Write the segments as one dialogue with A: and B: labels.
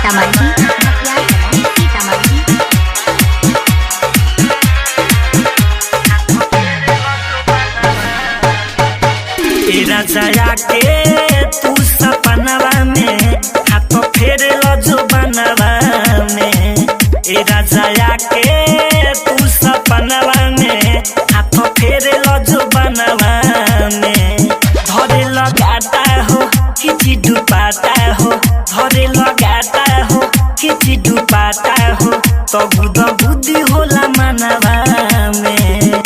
A: सीतामढ़ी सीतामढ़ी।
B: राजा के तू सपनवा में हाथ फेरे जो बनवा में। राजा के तू सपनवा में हाथ फेरे जो बनवा में। धरे लगाता हो खिची डुबाता हो, धरे लगाता हो खिची डुबाता हो, तो बुध बुद्धि होला मनवा में।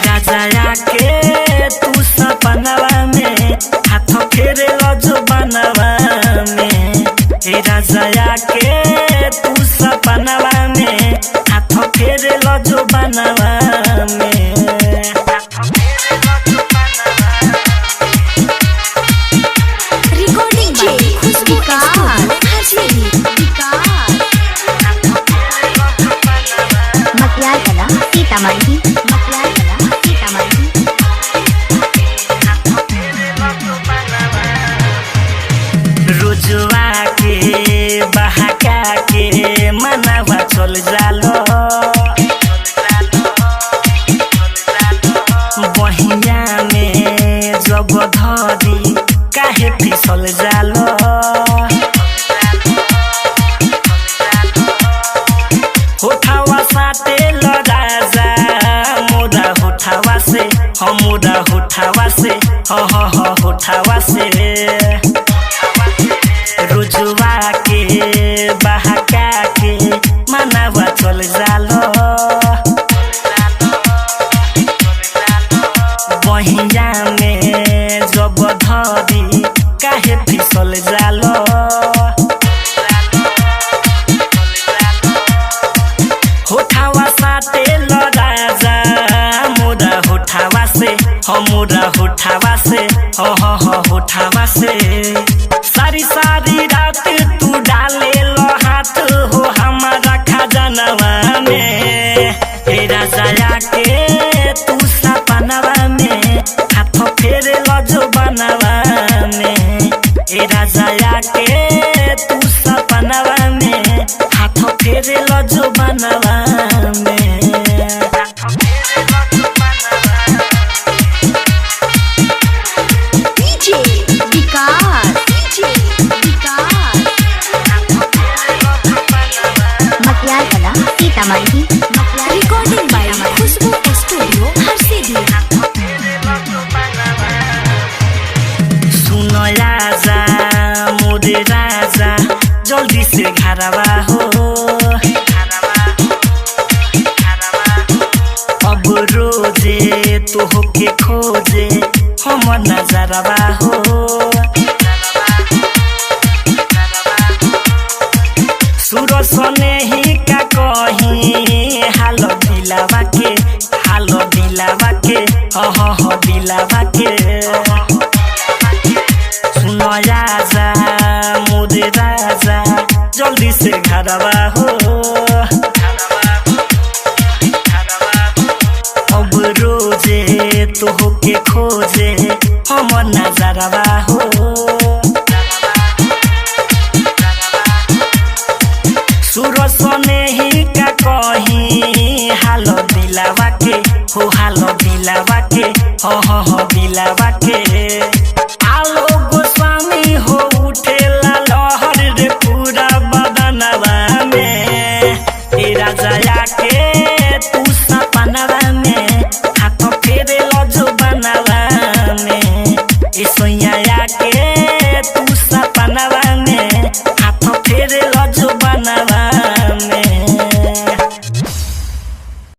B: राजा के तू सपनवा में हाथ फेरे जो बनवा में। राजा के तू सपनवा में हाथ फेरे जो बनवा में।
A: रिकॉर्डिंग बाय खुशबू मटियाला सीतामढ़ी सीतामढ़ी।
B: रोजुआ के बहका के मनवा चल जालो। बहिया में जब धरी काहे फिसल जालो। होठावा साटे राजा मोरा होठावा से, मोरा होठावा से, होठावा से। रोजुआ के बहका के मनवा चल जालो। बहिया में जब धरी काहे फिसल जालो। होठावा साटे राजा मोरा होठावा से, मोरा होठावा से, होठावा से। सारी सारी रात तू डाले लो हाथ हो हमारा खजानवा में। राजा के तू सपनवा में हाथ फेरे जो बनवा में। राजा के तू सपनवा में हाथ फेरे जो बनवा में।
A: Matiyala Sitamarhi recording by Khushboo studio Harsiddhi.
B: सुनो राजा मोरे राजा जल्दी से घरवा हो। अब रोजे तो होके खोजे हम नजरवा हो। सूरज सने ही का कहीं हालो दिलावा के, हालो दिलावा के, दिलावा के। सुनो राजा मोरे राजा जल्दी से घरवा हो। अब रोजे तो होके खोजे हम नजरवा हो। सूरज सने ही का कहीं हालो दिलावा के, हालो दिलावा के, दिलावा के। आलो गोस्वामी हो उठेला लहर रे पूरा बदनवा में। राजा के तू सपनवा में हाथ फेरे जो बनवा में। सोया के